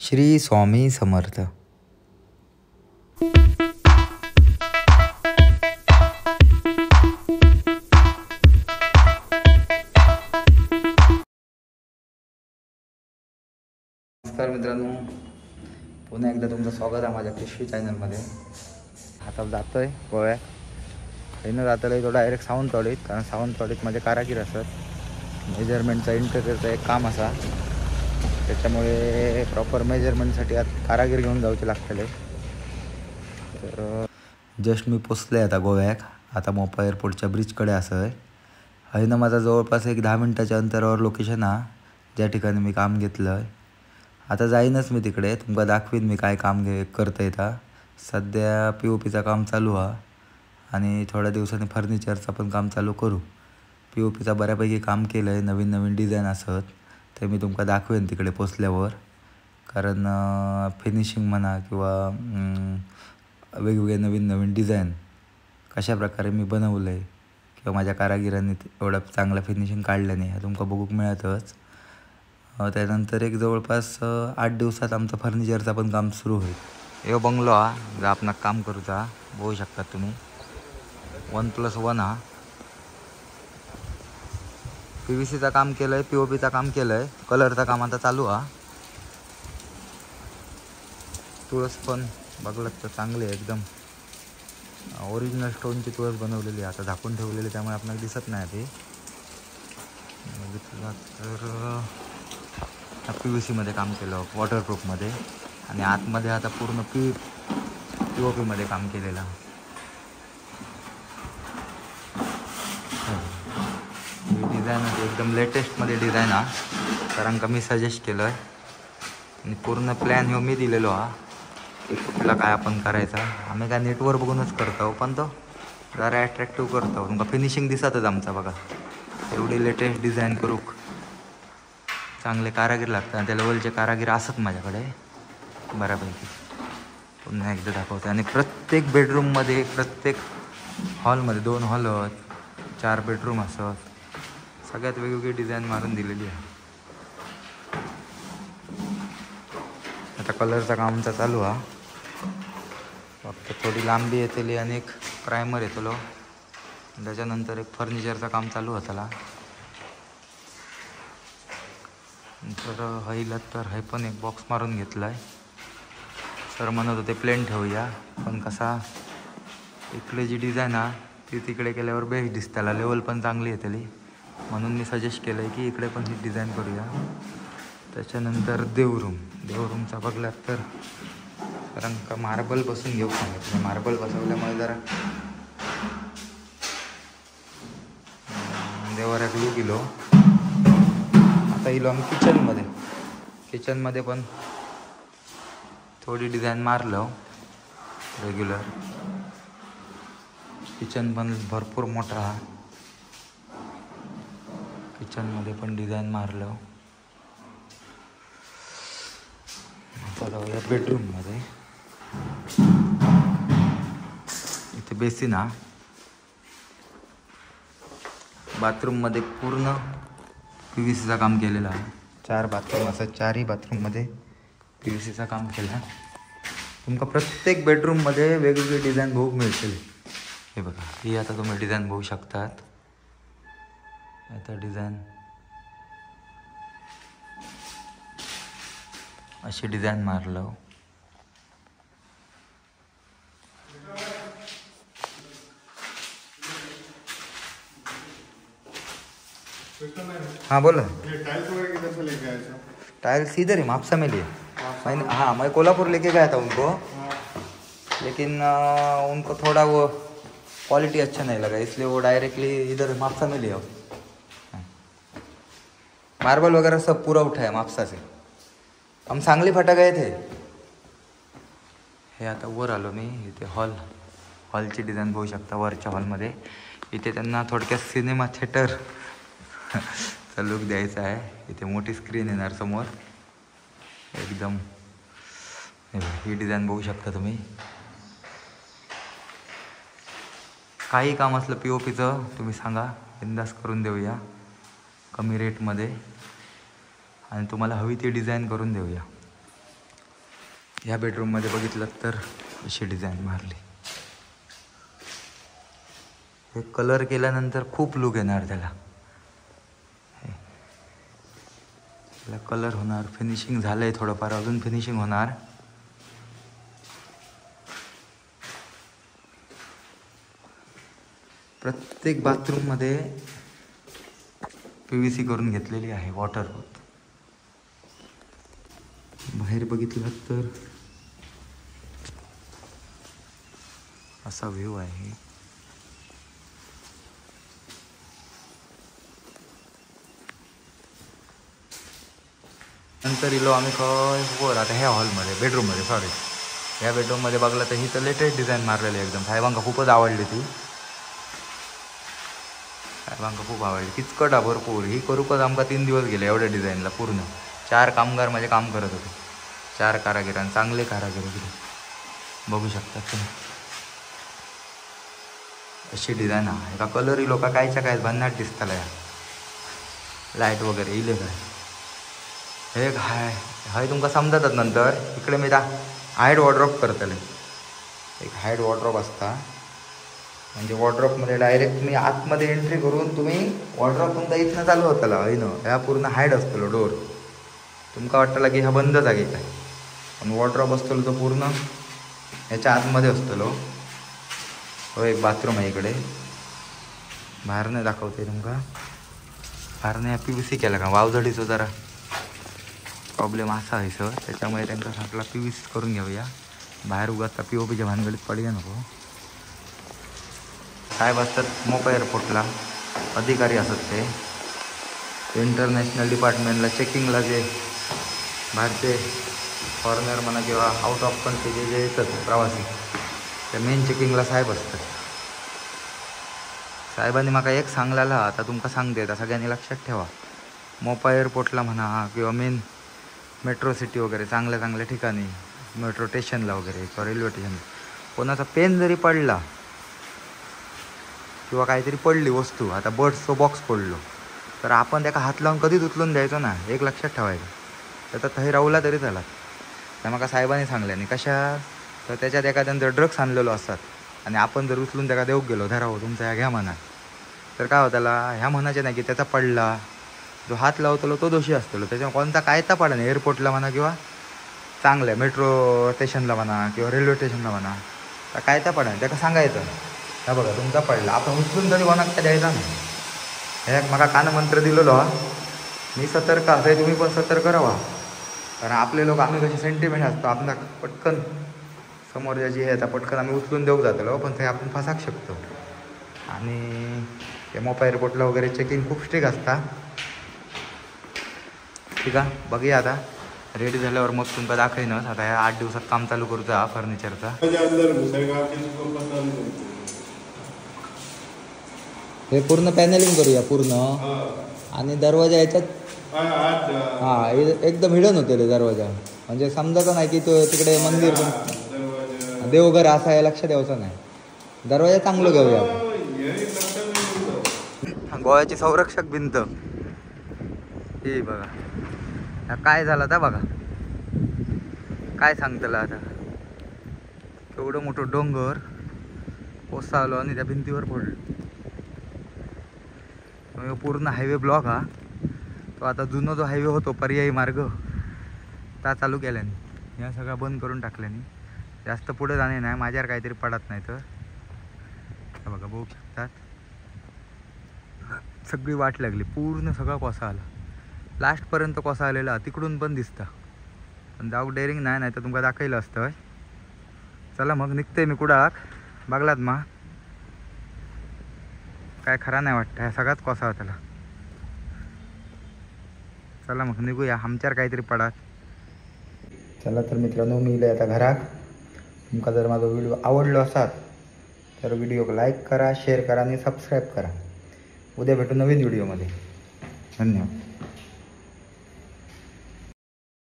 श्री स्वामी समर्थ. नमस्कार मित्रांनो, पुन्हा एकदा तुमचं स्वागत आहे माझ्या पिशवी चॅनलमध्ये. आता जातो आहे गोव्यात. ट्रेननं जाताला तो डायरेक्ट सावंतवाडीत, कारण सावंतवाडीत माझे कारागीर असतात. मेजरमेंटचा इंटरव्ह्यूचा एक काम असा, त्याच्यामुळे प्रॉपर मेजरमेंटसाठी आता कारागीर घेऊन जाऊचे लागतले. तर जस्ट मी पोचले आता गोव्याक. आता मोपा एअरपोर्टच्या ब्रिजकडे असं आहे. आहे ना, माझा जवळपास एक 10 मिनटाच्या अंतरावर लोकेशन हा, ज्या ठिकाणी मी काम घेतलं आहे. आता जाईनच मी तिकडे, तुमका दाखवीन मी काय काम करता येतं. सध्या POPचं काम चालू आहे आणि थोड्या दिवसांनी फर्निचरचं पण काम चालू करू. POPचा बऱ्यापैकी काम केलं आहे. नवीन नवीन डिझाईन असत ते मी तुमका दाखवेन तिकडे पोचल्यावर. कारण फिनिशिंग म्हणा किंवा वेगवेगळे नवीन नवीन डिझाईन कशा प्रकारे मी बनवलं आहे किंवा माझ्या कारागिरांनी एवढं चांगलं फिनिशिंग काढलं नाही हे तुमका बघूक मिळतच. त्यानंतर एक जवळपास 8 दिवसात आमचं फर्निचरचं पण काम सुरू होईल. हे बंगलो हा जो आपण काम करूचा, बघू शकता तुम्ही. 1+1 हा. PVCचं काम केलं आहे, POPचं काम केलं आहे, कलरचं काम आता चालू हा. तुळस पण बघलं तर चांगली आहे, एकदम ओरिजिनल स्टोनची तुळस बनवलेली आहे. आता झाकून ठेवलेली त्यामुळे आपल्याला दिसत नाही ती. बघितलं तर PVCमध्ये काम केलं, वॉटरप्रूफमध्ये. आणि आतमध्ये आता पूर्ण POPमध्ये काम केलेलं. डिझाईन एकदम लेटेस्टमध्ये डिझाईन हा, कारण का मी सजेस्ट केलं आहे. आणि पूर्ण प्लॅन ह्यो मी दिलेलो हा की कुठला काय आपण करायचा. आम्ही काय नेटवर बघूनच करतो, पण तो जरा ॲट्रॅक्टिव्ह करतो. तुमका फिनिशिंग दिसतच आमचा बघा. एवढी लेटेस्ट डिझाईन करूक चांगले कारागीर लागतात आणि त्या लेवलचे कारागीर असत माझ्याकडे बऱ्यापैकी. पुन्हा एकदा दाखवते. आणि प्रत्येक बेडरूममध्ये, प्रत्येक हॉलमध्ये 2 हॉल आहेत, 4 बेडरूम असत, सगळ्यात वेगवेगळी डिझाईन मारून दिलेली आहे. आता कलरचा कामचा चालू हा. फक्त थोडी लांबी येतली आणि एक प्रायमर येतलो. त्याच्यानंतर एक फर्निचरचं काम चालू होताला. तर हईला तर हे पण एक बॉक्स मारून घेतला आहे. सर म्हणत होते प्लेन ठेवूया, पण कसा इकडे जी डिझाईन हा ती तिकडे केल्यावर बेस्ट दिसताला, लेवल पण चांगली येतली. म्हणून मी सजेस्ट केलं आहे की इकडे पण ही डिझाईन करूया. त्याच्यानंतर देवरूमचा बघलात तर, कारण का मार्बल बसून घेऊ सांगितलं. मार्बल बसवल्यामुळे जरा देवाऱ्याक लूक गेलो. आता इलो आम्ही किचनमध्ये पण थोडी डिझाईन मारलं. रेग्युलर किचन पण भरपूर मोठा हा. किचनमध्ये पण डिझाईन मारलं. आता जाऊया बेडरूममध्ये. इथे बेसिन हा. बाथरूममध्ये पूर्ण PVCचं काम केलेलं आहे. 4 बाथरूम असं, 4ही बाथरूममध्ये PVCचं काम केलं. तुमका प्रत्येक बेडरूममध्ये वेगवेगळी डिझाईन बघूक मिळतील. हे बघा, ही आता तुम्ही डिझाईन बघू शकतात. आता डिझाईन अशी डिझाईन मारलं. हाँ बोला. टाइल्स इधर ही मापसा में लिए. हाँ, मैं कोल्हापुर लेके गया था उनको, लेकिन उनको थोड़ा वो क्वालिटी अच्छा नहीं लगा, इसलिए वो डायरेक्टली इधर मापसा में लिया. मार्बल वगैरह सब पूरा उठाया मापसा से. हम सांगली फाटा गए थे. हे आता वर आलो मी. इथे हॉलची डिझाईन बघू शकता. वरच्या हॉलमध्ये इथे त्यांना थोडक्यात सिनेमा थिएटर चा लुक द्यायचा आहे. इथे मोठी स्क्रीन येणार समोर एकदम. ही डिझाईन बघू शकता तुम्ही. काही काम असलं POPचं तुम्ही सांगा, बिंदास करून देऊया कमी रेटमध्ये. आणि तुम्हाला हवी ती डिझाईन करून देऊया. ह्या बेडरूममध्ये बघितलं तर अशी डिझाईन मारली. हे कलर केल्यानंतर खूप लुक येणार त्याला. त्याला कलर होणार, फिनिशिंग झालंय थोडंफार, अजून फिनिशिंग होणार. प्रत्येक बाथरूममध्ये PVC करून घेतलेली आहे वॉटरप्रूफ. बाहेर बघितलं तर असा व्ह्यू आहे. नंतर इलो आम्ही खय वर आता ह्या हॉलमध्ये बेडरूममध्ये सॉरी ह्या बेडरूममध्ये बघला तर ही तर लेटेस्ट डिझाईन मारलेली एकदम. साहेबांका खूपच आवडली ती. साहेबांका खूप आवडली. किचकट आहे भरपूर. ही करूकच आमका 3 दिवस गेले एवढ्या डिझाईनला. पूर्ण 4 कामगार माझे काम करत होते. 4 कारागीर आणि चांगले कारागीर होते. बघू शकता तुम्ही अशी डिझाईन आहे. एका कलर इलो का कायच्या काय भन्नाट दिसताला या लाईट वगैरे इले काय हे हाय हाय तुमका समजतात नंतर. इकडे मी हाईड वॉर्डरोब करतले. एक हाईड वॉर्डरोब असता म्हणजे वॉर्डरोबमध्ये डायरेक्ट तुम्ही आतमध्ये एंट्री करून तुम्ही वॉर्डरोब तुमचा इथनं चालू होताला हयनं. ह्या पूर्ण हाईड असतलो डोर. तुमका वाटतला की ह्या बंद जागे काय पण वॉर्डरोब असतलो तो पूर्ण ह्याच्या आतमध्ये असतलो. हो एक बाथरूम आहे इकडे. बाहेर नाही दाखवते तुमका. बाहेर नाही PVC केला का वावझडीचं जरा प्रॉब्लेम असा आहे सर. त्याच्यामुळे त्यांचा आपला PVC करून घेऊया. बाहेर उगाच POPच्या भानगडीत पडूया नको. साहेब असतात मोपा एअरपोर्टला अधिकारी असतात ते इंटरनॅशनल डिपार्टमेंटला चेकिंगला जे बाहेरचे फॉरेनर म्हणा किंवा आउट ऑफ कंट्री जे येतात प्रवासी त्या मेन चेकिंगला साहेब असतात. साहेबांनी मला एक सांगलेला आता तुमका सांगते आता सगळ्यांनी लक्षात ठेवा. मोपा एअरपोर्टला म्हणा किंवा मेन मेट्रो सिटी वगैरे चांगल्या चांगल्या ठिकाणी मेट्रो स्टेशनला वगैरे किंवा रेल्वे स्टेशनला कोणाचा पेन जरी पडला किंवा काहीतरी पडली वस्तू आता बर्ड्सचा बॉक्स पडलो तर आपण त्याला हात लावून कधीच उचलून द्यायचो ना. एक लक्षात ठेवायचं. त्याचा थै राहूला तरी झाला. त्या मग साहेबांनी सांगल्याने कशा तर त्याच्यात एखाद्यानं ड्रग्स आणलेलो असतात आणि आपण जर उचलून त्याला देऊ गेलो धरावं तुमचा ह्या घ्या म्हणा तर काय होतं त्याला ह्या म्हणायचे नाही की त्याचा पडला जो हात लावतलो तो दोषी असतो. त्याच्यामुळे कोणता कायता पडा नाही एअरपोर्टला म्हणा किंवा चांगलं आहे मेट्रो स्टेशनला म्हणा किंवा रेल्वे स्टेशनला म्हणा तर कायता पडा नाही. त्याला सांगायचं हा बघा तुमचा पडला आपण उचलून तरी कोणाक काय द्यायचा नाही. हे मला कानमंत्र दिलेलो मी सतर्क असं आहे तुम्ही पण सतर्क राहा. कारण आपले लोक आम्ही कसे सेंटिमेंट असतो आपला पटकन समोर ज्याची आहे आता पटकन आम्ही उचलून देऊ जातो पण ते आपण फसाक शकतो. आणि ते मोपा एअरपोर्टला वगैरे चेकिंग खूप स्ट्रिक असता. ठीक आहे बघूया आता रेडी झाल्यावर मग तुमका दाखवेनच. आता ह्या 8 दिवसात काम चालू करूचा फर्निचरचा. हे पूर्ण पॅनलिंग करूया पूर्ण आणि दरवाजा याच्यात हां एकदम हिडन होते रे दरवाजा म्हणजे समजायचं नाही की तो तिकडे मंदिर देवघर असा आहे लक्ष द्यायचं नाही. दरवाजा चांगलं घेऊया. गोव्याची संरक्षक भिंत हे बघा काय झालं आता बघा काय सांगतला आता केवढं मोठं डोंगर कोसळलो आणि त्या भिंतीवर पडलो. पूर्ण हायवे ब्लॉक हा तो आता जुना जो हायवे होतो पर्यायी मार्ग ता चालू केल्याने या सगळा बंद करून टाकल्याने जास्त पुढे जाणे नाही. माझ्यावर काहीतरी पडत नाही तर बघा बघू शकतात सगळी वाट लागली. पूर्ण सगळा कोसा आला लास्टपर्यंत कोसा आलेला तिकडून पण दिसतं पण जाऊ डेअरिंग नाही तर तुमका दाखवलं असतं. चला मग निघते मी कुडाक बघलात मा काय खरा नाही वाटतं ह्या सगळ्यात कोसा त्याला. चला मग निघूया आमच्यावर काहीतरी पडा. चला तर मित्रांनो मी आता घरात. तुमका जर माझा व्हिडिओ आवडलो असाल तर व्हिडिओ लाईक करा शेअर करा आणि सबस्क्राईब करा. उद्या भेटू नवीन व्हिडिओमध्ये. धन्यवाद.